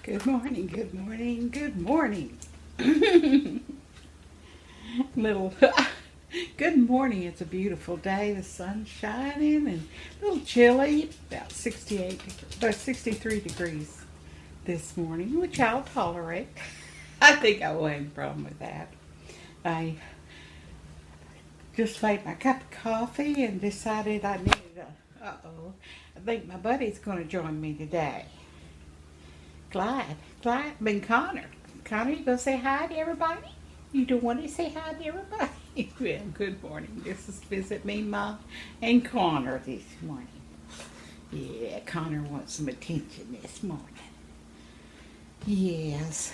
Good morning, good morning, good morning. Little good morning. It's a beautiful day. The sun's shining and a little chilly, about 63 degrees this morning, which I'll tolerate. I think I won't have a problem with that. I just made my cup of coffee and decided I needed I think my buddy's going to join me today. Clyde, and Connor. Connor, you gonna say hi to everybody? You don't want to say hi to everybody? Well, good morning. This is Visit Mema and Connor this morning. Yeah, Connor wants some attention this morning. Yes.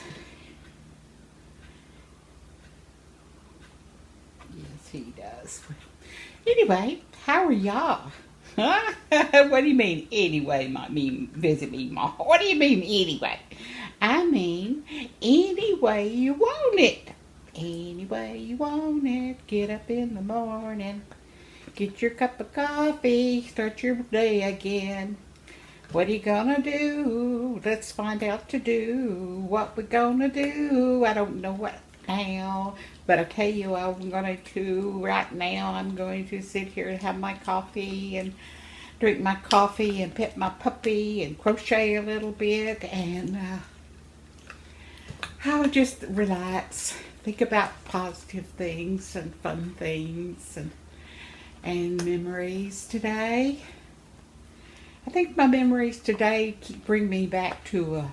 Yes, he does. Anyway, how are y'all? Huh? What do you mean anyway? Visit me, Mom. What do you mean anyway? I mean any way you want it. Any way you want it. Get up in the morning. Get your cup of coffee. Start your day again. What are you gonna do? Let's find out to do. What we gonna do? I don't know what now. But I tell you, I'm going to, right now, I'm going to sit here and have my coffee and drink my coffee and pet my puppy and crochet a little bit. And I'll just relax, think about positive things and fun things and memories today. I think my memories today bring me back to a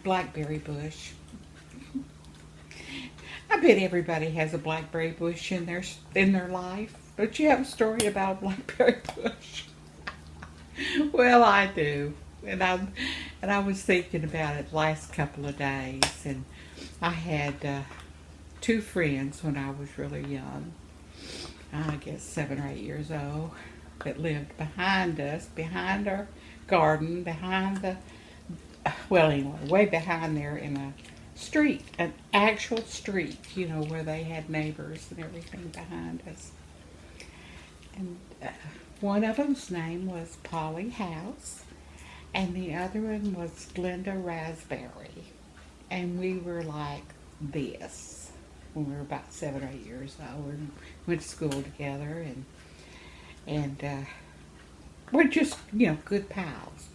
blackberry bush. I bet everybody has a blackberry bush in their life. Don't you have a story about a blackberry bush? Well, I do, and I was thinking about it the last couple of days, and I had two friends when I was really young. I guess 7 or 8 years old, that lived behind us, behind our garden, anyway, way behind there in a street, an actual street, where they had neighbors and everything behind us. And one of them's name was Polly House, and the other one was Glenda Raspberry. And we were like this when we were about 7 or 8 years old. We went to school together, and we're just, good pals.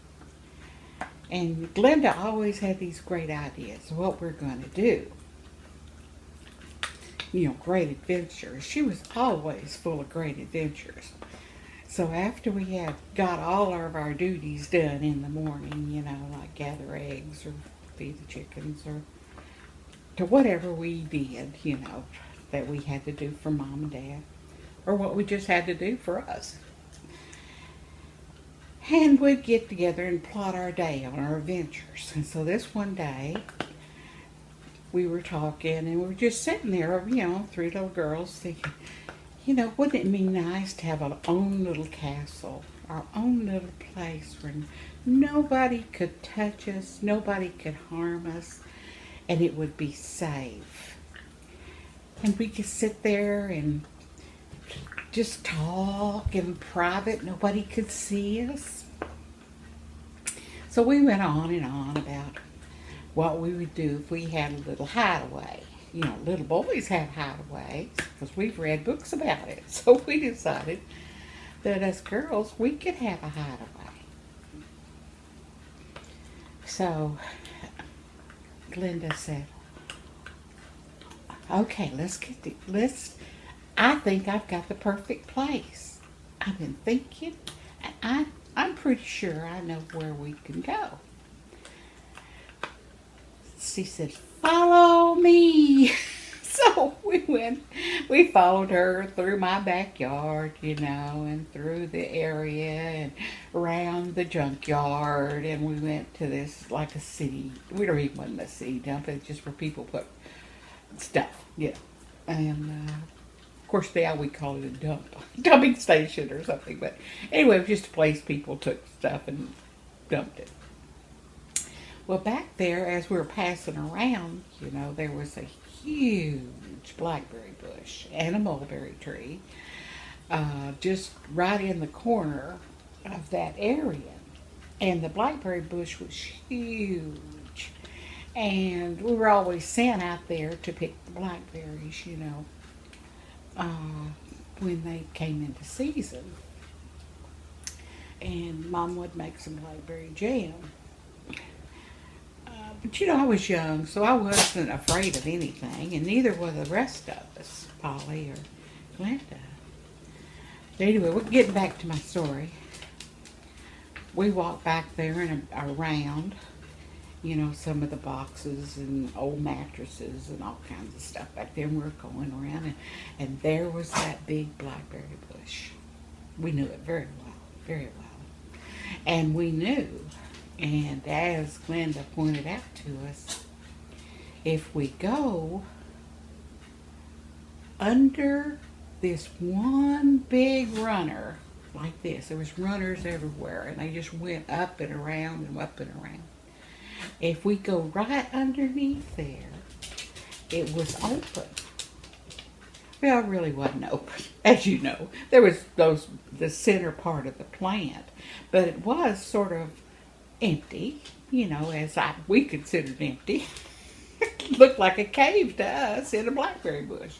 And Glenda always had these great ideas of what we're going to do. Great adventures. She was always full of great adventures. So after we had got all of our duties done in the morning, like gather eggs or feed the chickens or to whatever we did, that we had to do for Mom and Dad, or what we just had to do for us. And we'd get together and plot our day on our adventures. And so this one day, we were talking and we were just sitting there, three little girls thinking, wouldn't it be nice to have our own little castle, our own little place where nobody could touch us, nobody could harm us, and it would be safe. And we could sit there and just talk in private. Nobody could see us. So we went on and on about what we would do if we had a little hideaway. Little boys have hideaways because we've read books about it. So we decided that as girls, we could have a hideaway. So Glenda said, okay, I think I've got the perfect place. I've been thinking, and I'm pretty sure I know where we can go. She said, follow me. So we followed her through my backyard, and through the area and around the junkyard, and we went to this, like a city. We don't even want a city dump, it's just where people put stuff, and of course now we call it a dumping station or something, but anyway, it was just a place people took stuff and dumped it. Well, back there, as we were passing around, there was a huge blackberry bush and a mulberry tree, just right in the corner of that area. And the blackberry bush was huge. And we were always sent out there to pick the blackberries, when they came into season. And Mom would make some blackberry jam. But I was young, so I wasn't afraid of anything, and neither were the rest of us, Polly or Glenda. But anyway, we're getting back to my story. We walked back there and around, some of the boxes and old mattresses and all kinds of stuff back there. And we were going around, and there was that big blackberry bush. We knew it very well, very well. And we knew, and as Glenda pointed out to us, if we go under this one big runner like this, there was runners everywhere, and they just went up and around and up and around. If we go right underneath there, it was open. Well, it really wasn't open, as you know. There was the center part of the plant, but it was sort of empty, as we considered empty. It looked like a cave to us in a blackberry bush.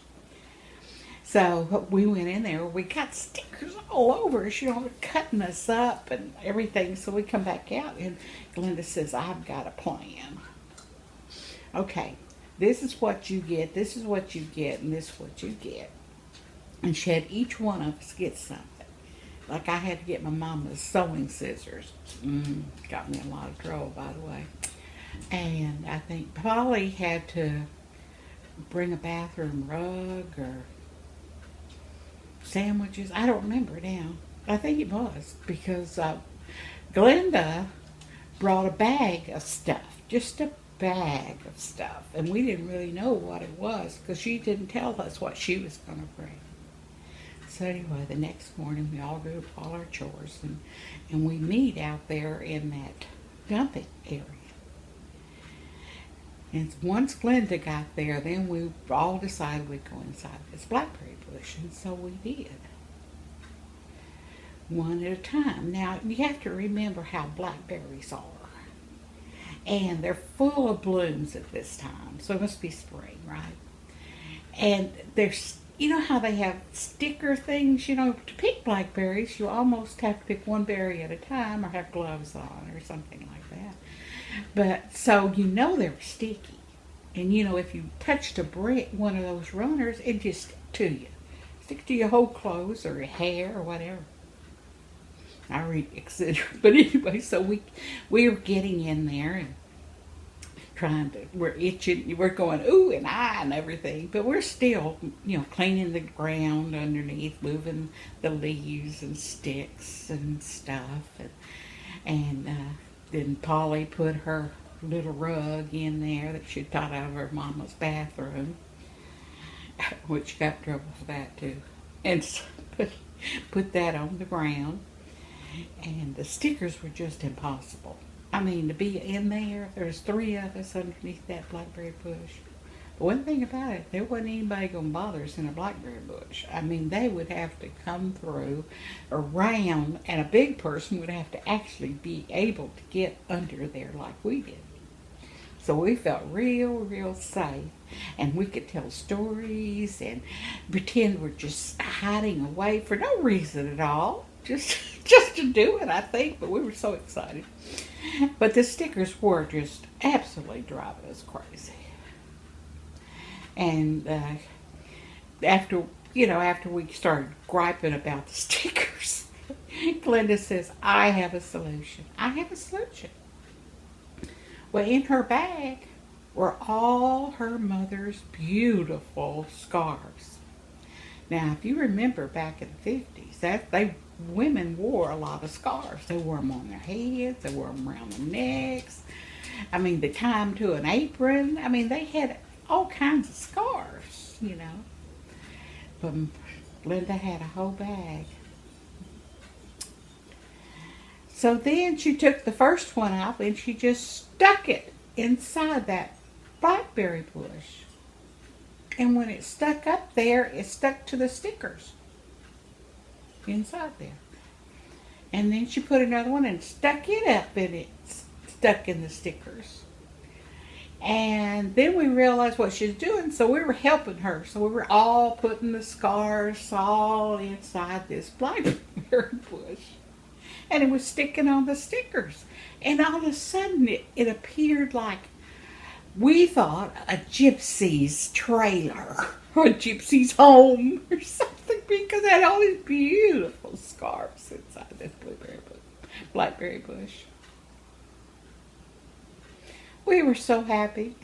So we went in there. We got stickers all over us, cutting us up and everything. So we come back out, and Glenda says, I've got a plan. Okay, this is what you get, this is what you get, and this is what you get. And she had each one of us get something. Like I had to get my mama's sewing scissors. Got me in a lot of trouble, by the way. And I think Polly had to bring a bathroom rug or sandwiches. I don't remember now. I think it was because Glenda brought a bag of stuff, just a bag of stuff, and we didn't really know what it was because she didn't tell us what she was going to bring. So anyway, the next morning we all do all our chores, and we meet out there in that dumping area. And once Glenda got there, then we all decided we'd go inside this blackberry bush, and so we did. One at a time. Now, you have to remember how blackberries are. And they're full of blooms at this time, so it must be spring, right? And there's, how they have sticker things, to pick blackberries, you almost have to pick one berry at a time or have gloves on or something like that. But, so they were sticky. And, if you touched one of those runners, it just stick to you. Stick to your whole clothes or your hair or whatever. I read etc. But anyway, so we were getting in there and we're itching, we're going ooh and ah and everything, but we're still, cleaning the ground underneath, moving the leaves and sticks and stuff. And then Polly put her little rug in there that she'd got out of her mama's bathroom, which got in trouble for that too. And so put that on the ground. And the stickers were just impossible. I mean, to be in there's 3 of us underneath that blackberry bush. But one thing about it, there wasn't anybody going to bother us in a blackberry bush. I mean, they would have to come through around, and a big person would have to actually be able to get under there like we did. So we felt real safe, and we could tell stories and pretend we're just hiding away for no reason at all. Just to do it, I think, but we were so excited. But the stickers were just absolutely driving us crazy. And after we started griping about the stickers, Glenda says, I have a solution. I have a solution. Well, in her bag were all her mother's beautiful scarves. Now, if you remember back in the 50s, women wore a lot of scarves. They wore them on their heads. They wore them around their necks. I mean, they tied them to an apron. I mean, they had all kinds of scarves, But Glenda had a whole bag. So then she took the first one out and she just stuck it inside that blackberry bush. And when it stuck up there, it stuck to the stickers inside there. And then she put another one and stuck it up and it stuck in the stickers. And then we realized what she was doing, so we were helping her. So we were all putting the scars all inside this blackberry bush. And it was sticking on the stickers. And all of a sudden it appeared like we thought a gypsy's trailer or a gypsy's home or something, because it had all these beautiful scarves inside this blackberry bush. We were so happy.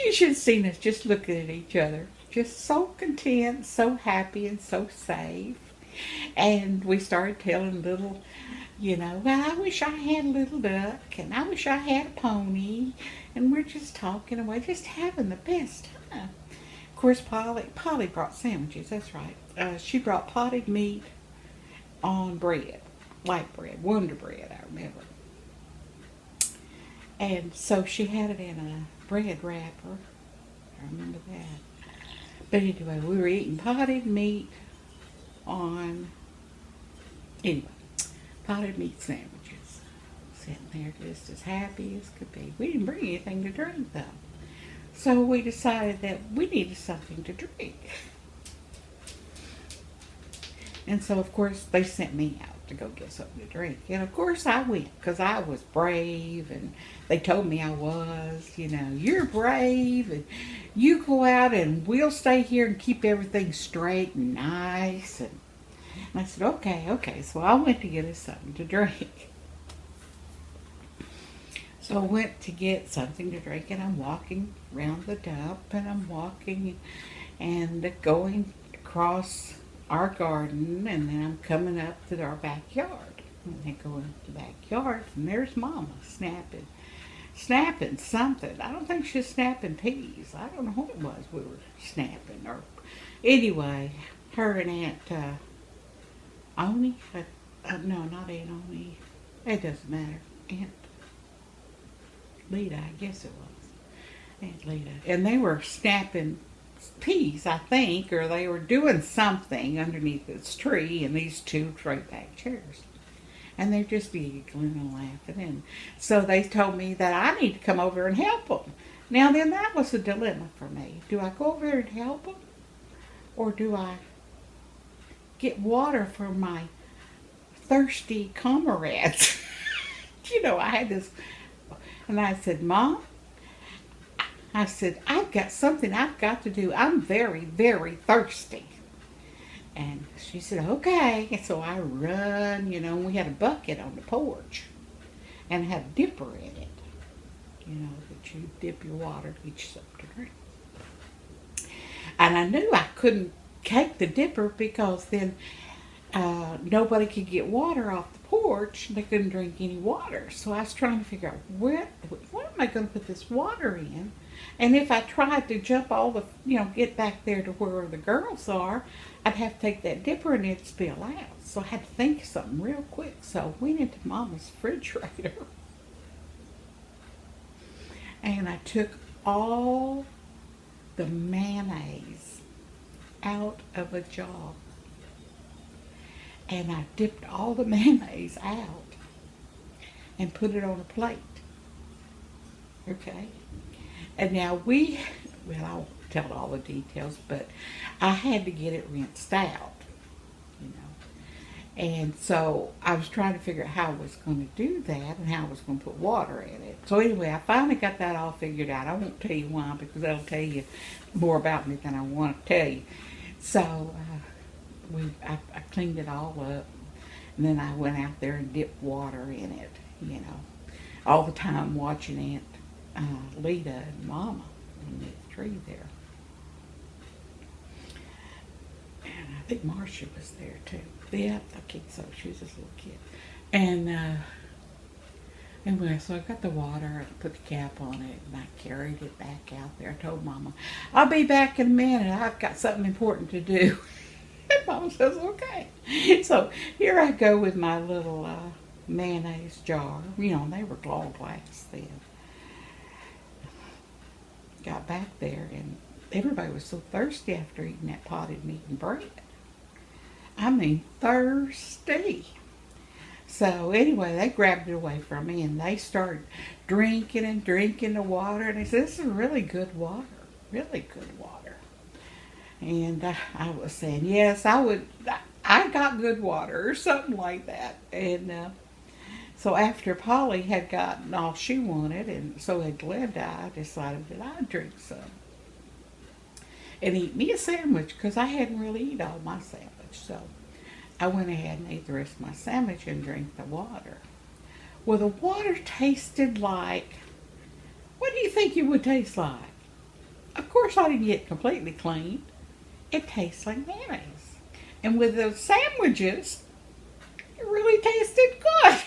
You should have seen us just looking at each other. Just so content, so happy, and so safe. And we started telling little, well, I wish I had a little duck, and I wish I had a pony. And we're just talking away, just having the best time. Of course, Polly brought sandwiches, that's right. She brought potted meat on bread, white bread, Wonder Bread, I remember. And so she had it in a bread wrapper. I remember that. But anyway, we were eating potted meat potted meat sandwiches. Sitting there just as happy as could be. We didn't bring anything to drink, though. So we decided that we needed something to drink. And so, of course, they sent me out to go get something to drink. And, of course, I went because I was brave, and they told me I was, you're brave, and you go out and we'll stay here and keep everything straight and nice. And I said, okay. So I went to get us something to drink. So I went to get something to drink, and I'm walking around the dump, and I'm walking and going across our garden, and then I'm coming up to our backyard. And I go into the backyard, and there's Mama snapping something. I don't think she's snapping peas. I don't know what it was we were snapping. Or anyway, her and Aunt Oni, no, not Aunt Oni. It doesn't matter. Aunt Leda, I guess it was. Aunt Leda. And they were snapping peas, I think, or they were doing something underneath this tree in these two straight-back chairs. And they're just giggling and laughing. And so they told me that I need to come over and help them. Now then, that was a dilemma for me. Do I go over there and help them? Or do I get water for my thirsty comrades? I had this. And I said, Mom, I said, I've got something I've got to do. I'm very, very thirsty. And she said, okay. And so I run, we had a bucket on the porch. And it had a dipper in it. That you dip your water to get you something to drink. And I knew I couldn't take the dipper because then nobody could get water off the porch. They couldn't drink any water. So I was trying to figure out, what am I going to put this water in? And if I tried to jump all the, get back there to where the girls are, I'd have to take that dipper and it'd spill out. So I had to think of something real quick. So I went into Mama's refrigerator. And I took all the mayonnaise out of a jar. And I dipped all the mayonnaise out and put it on a plate. Okay? And now I'll tell all the details, but I had to get it rinsed out, And so I was trying to figure out how I was going to do that and how I was going to put water in it. So anyway, I finally got that all figured out. I won't tell you why, because that'll tell you more about me than I want to tell you. So I cleaned it all up, and then I went out there and dipped water in it, all the time watching Aunt Leda and Mama underneath the tree there. And I think Marcia was there too. Yeah, I think so. She was this little kid. And anyway, so I got the water and put the cap on it, and I carried it back out there. I told Mama, I'll be back in a minute. I've got something important to do. And Mama says, okay. So here I go with my little mayonnaise jar. They were all glass then. Got back there, and everybody was so thirsty after eating that potted meat and bread. I mean, thirsty. So anyway, they grabbed it away from me and they started drinking and drinking the water. And they said, "This is really good water, really good water." And I was saying, "Yes, I would. I got good water," or something like that. And so after Polly had gotten all she wanted, and so had Glenda, I decided that I'd drink some and eat me a sandwich because I hadn't really eaten all my sandwich. So I went ahead and ate the rest of my sandwich and drank the water. Well, the water tasted like, what do you think it would taste like? Of course, I didn't get completely clean. It tastes like mayonnaise. And with those sandwiches, it really tasted good.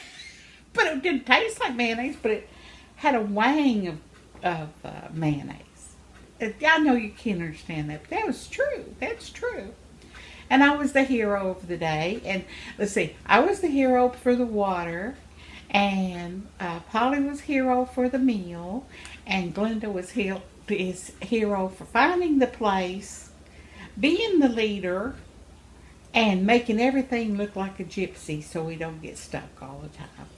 But it didn't taste like mayonnaise, but it had a wang of mayonnaise. I know you can't understand that, but that was true. That's true. And I was the hero of the day. And let's see, I was the hero for the water, and Polly was hero for the meal, and Glenda was his hero for finding the place, being the leader, and making everything look like a gypsy so we don't get stuck all the time.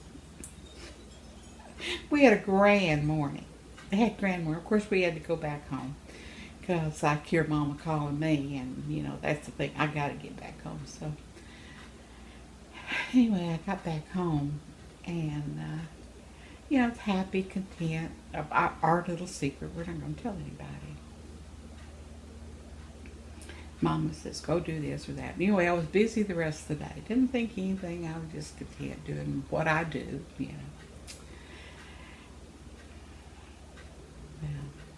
We had a grand morning. They had a grand morning. Of course, we had to go back home because I hear Mama calling me, and you know that's the thing. I got to get back home. So anyway, I got back home, and you know, happy, content. Our little secret. We're not going to tell anybody. Mama says, "Go do this or that." Anyway, I was busy the rest of the day. Didn't think anything. I was just content doing what I do. You know.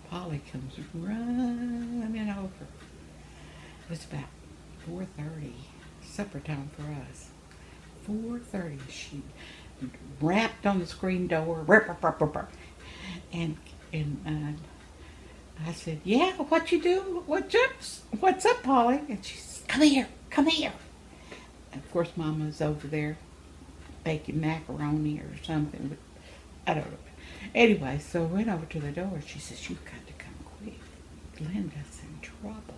Polly comes running over. It was about 4:30, supper time for us. 4:30, she rapped on the screen door, and I said, "Yeah, what you do? What's up, Polly?" And she says, "Come here, come here." And of course, Mama's over there baking macaroni or something, but I don't know. Anyway, so I went over to the door. She says, "You've got to come quick. Glenda's in trouble.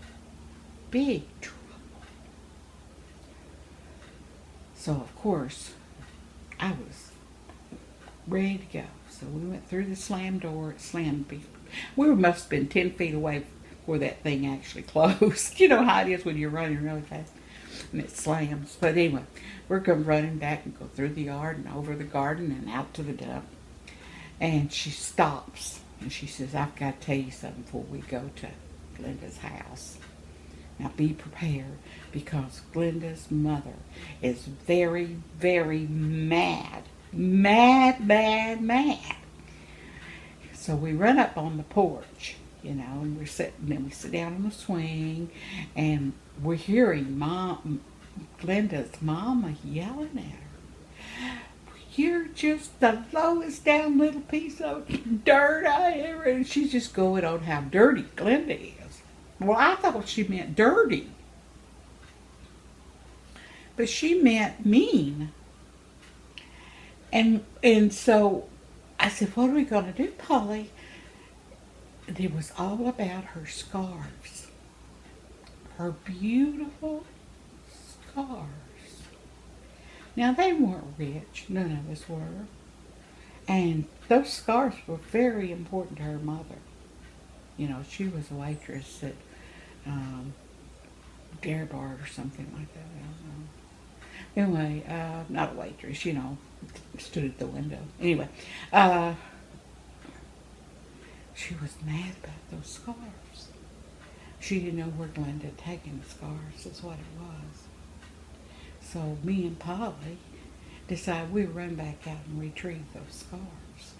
Big trouble." So, of course, I was ready to go. So we went through the slam door. It slammed. We must have been 10 feet away before that thing actually closed. You know how it is when you're running really fast. And it slams. But anyway, we're going running back and go through the yard and over the garden and out to the dump. And she stops, and she says, "I've got to tell you something before we go to Glenda's house. Now be prepared, because Glenda's mother is very, very mad. Mad, mad, mad." So we run up on the porch, you know, and then we sit down on the swing, and we're hearing Glenda's mama yelling at her. "You're just the lowest down little piece of dirt I ever..." And she's just going on how dirty Glenda is. Well, I thought she meant dirty, but she meant mean. And so I said, "What are we going to do, Polly?" And it was all about her scarves. Her beautiful scarves. Now, they weren't rich. None of us were. And those scarves were very important to her mother. You know, she was a waitress at Dare Bar or something like that. I don't know. Anyway, not a waitress, you know, stood at the window. Anyway, she was mad about those scarves. She didn't know where Glenda had taken the scarves, is what it was. So me and Polly decided we'd run back out and retrieve those scarves.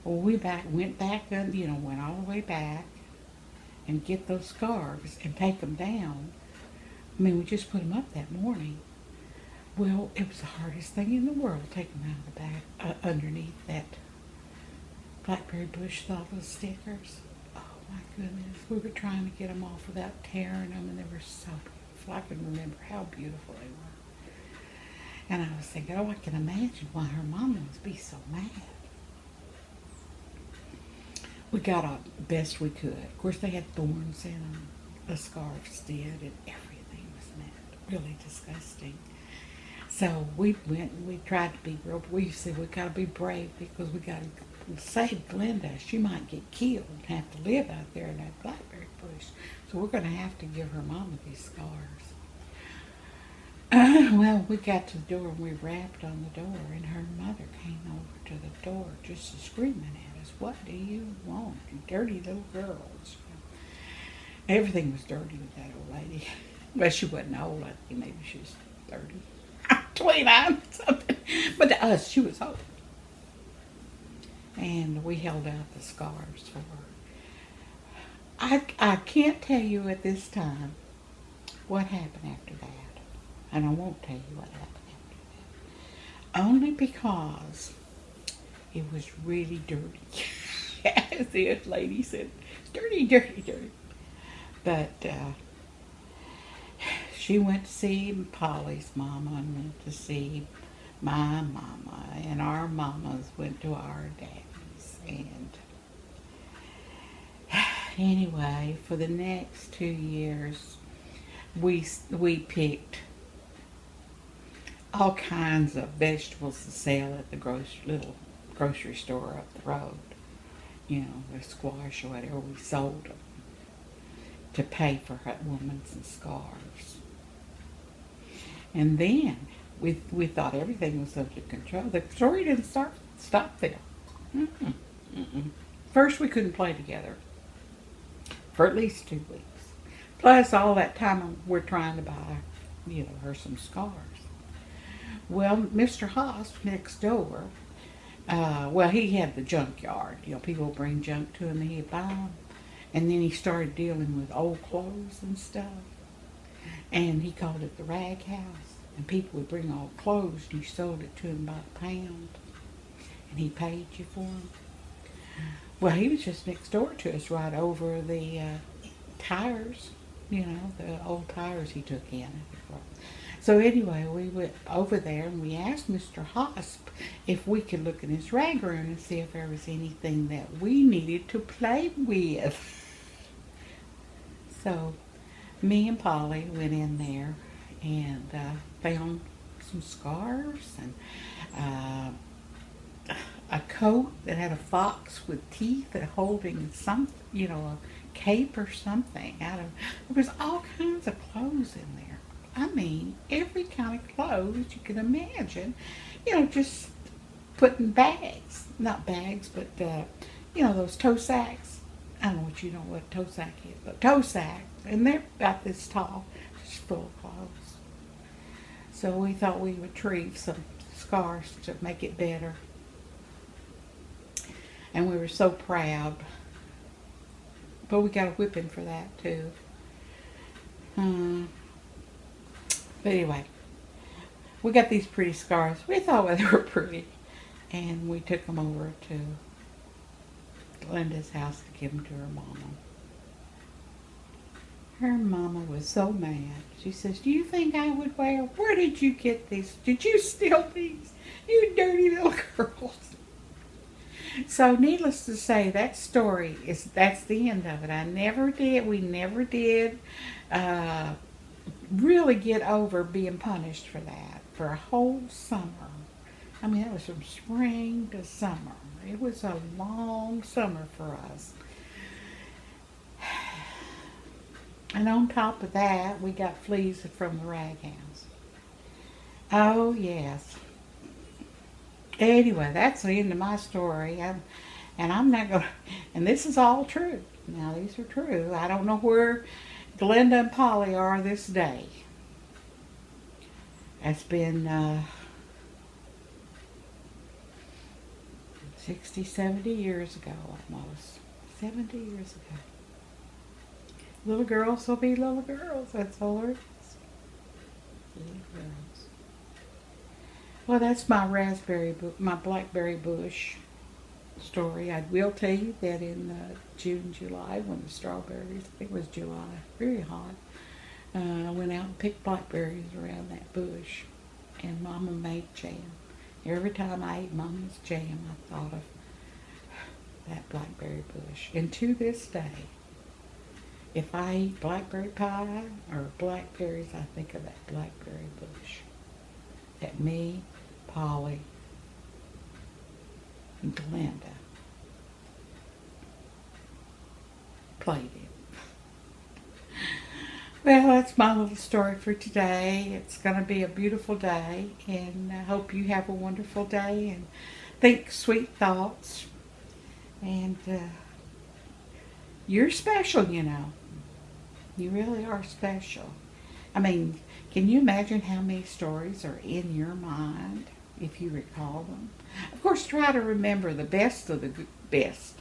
Well, we went back, you know, went all the way back and get those scarves and take them down. I mean, we just put them up that morning. Well, it was the hardest thing in the world, taking them out of the back, underneath that blackberry bush with all those stickers. Oh my goodness, we were trying to get them off without tearing them, and they were so beautiful. I can remember how beautiful they were. And I was thinking, oh, I can imagine why her mama must be so mad. We got on best we could. Of course, they had thorns in them. The scarves did, and everything was mad. Really disgusting. So we went and we tried to be real. We said we got to be brave because we got to save Glenda. She might get killed and have to live out there in that blackberry bush. So we're going to have to give her mama these scars. Well, we got to the door and we rapped on the door, and her mother came over to the door just screaming at us, "What do you want, you dirty little girls?" Everything was dirty with that old lady. Well, she wasn't old. I think maybe she was 30. 29 something. But to us, she was old. And we held out the scars for her. I can't tell you at this time what happened after that. And I won't tell you what happened after that. Only because it was really dirty. As the old lady said, it's dirty, dirty, dirty. But she went to see Polly's mama and went to see my mama, and our mamas went to our daddies. And anyway, for the next 2 years, we picked all kinds of vegetables to sell at the little grocery store up the road. You know, the squash or whatever, we sold them to pay for that woman's scars. And then we thought everything was under control. The story didn't stop there. Mm-mm, mm-mm. First, we couldn't play together for at least 2 weeks. Plus, all that time we're trying to buy, her some scars. Well, Mr. Haas next door, he had the junkyard. People bring junk to him and he'd buy them. And then he started dealing with old clothes and stuff. And he called it the rag house. And people would bring old clothes and he sold it to him by the pound. And he paid you for them. Well, he was just next door to us, right over the tires. The old tires he took in. So anyway, we went over there and we asked Mr. Hosp if we could look in his rag room and see if there was anything that we needed to play with. So me and Polly went in there and found some scarves and a coat that had a fox with teeth and holding some, a cape or something. There was all kinds of clothes in there. I mean, every kind of clothes you can imagine. Just put in bags. Not bags, but, those tow sacks. I don't know what a tow sack is, but tow sacks. And they're about this tall, just full of clothes. So we thought we would retrieve some scars to make it better. And we were so proud. But we got a whipping for that, too. But anyway, we got these pretty scars. We thought they were pretty. And we took them over to Glenda's house to give them to her mama. Her mama was so mad. She says, "Do you think I would wear? Where did you get these? Did you steal these? You dirty little girls." So needless to say, that's the end of it. We never did really get over being punished for that for a whole summer. I mean, it was from spring to summer. It was a long summer for us. And on top of that, we got fleas from the rag house. Oh, yes. Anyway, that's the end of my story. And I'm not going to, and this is all true. Now, these are true. I don't know where Glenda and Polly are this day. It's been 60, 70 years ago almost. 70 years ago. Little girls will be little girls. That's all there is. Little girls. Well, that's my my blackberry bush story. I will tell you that in June, July, when the strawberries, I think it was July, very hot, I went out and picked blackberries around that bush, and Mama made jam. Every time I ate Mama's jam, I thought of that blackberry bush. And to this day, if I eat blackberry pie or blackberries, I think of that blackberry bush. that me, Polly, and Glenda played it. Well, that's my little story for today. It's going to be a beautiful day, and I hope you have a wonderful day and think sweet thoughts. And you're special, you know. You really are special. I mean, can you imagine how many stories are in your mind if you recall them? Of course, try to remember the best of the best.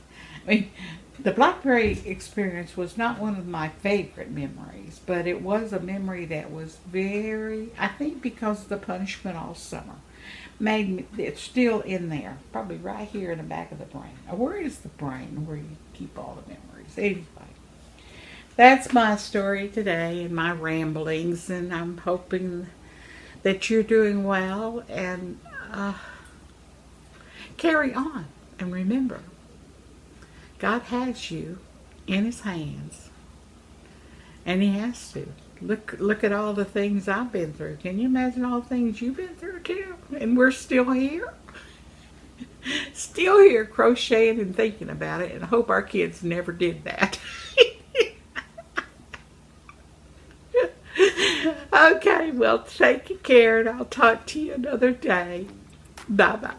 I mean, the BlackBerry experience was not one of my favorite memories, but it was a memory that was very, I think because of the punishment all summer, made me, it's still in there, probably right here in the back of the brain. Now, where is the brain where you keep all the memories? Anyway, that's my story today and my ramblings, and I'm hoping that you're doing well and carry on. And remember, God has you in His hands, and He has to. Look at all the things I've been through. Can you imagine all the things you've been through too? And we're still here. Still here crocheting and thinking about it, and I hope our kids never did that. Okay, well, take care, and I'll talk to you another day. Bye-bye.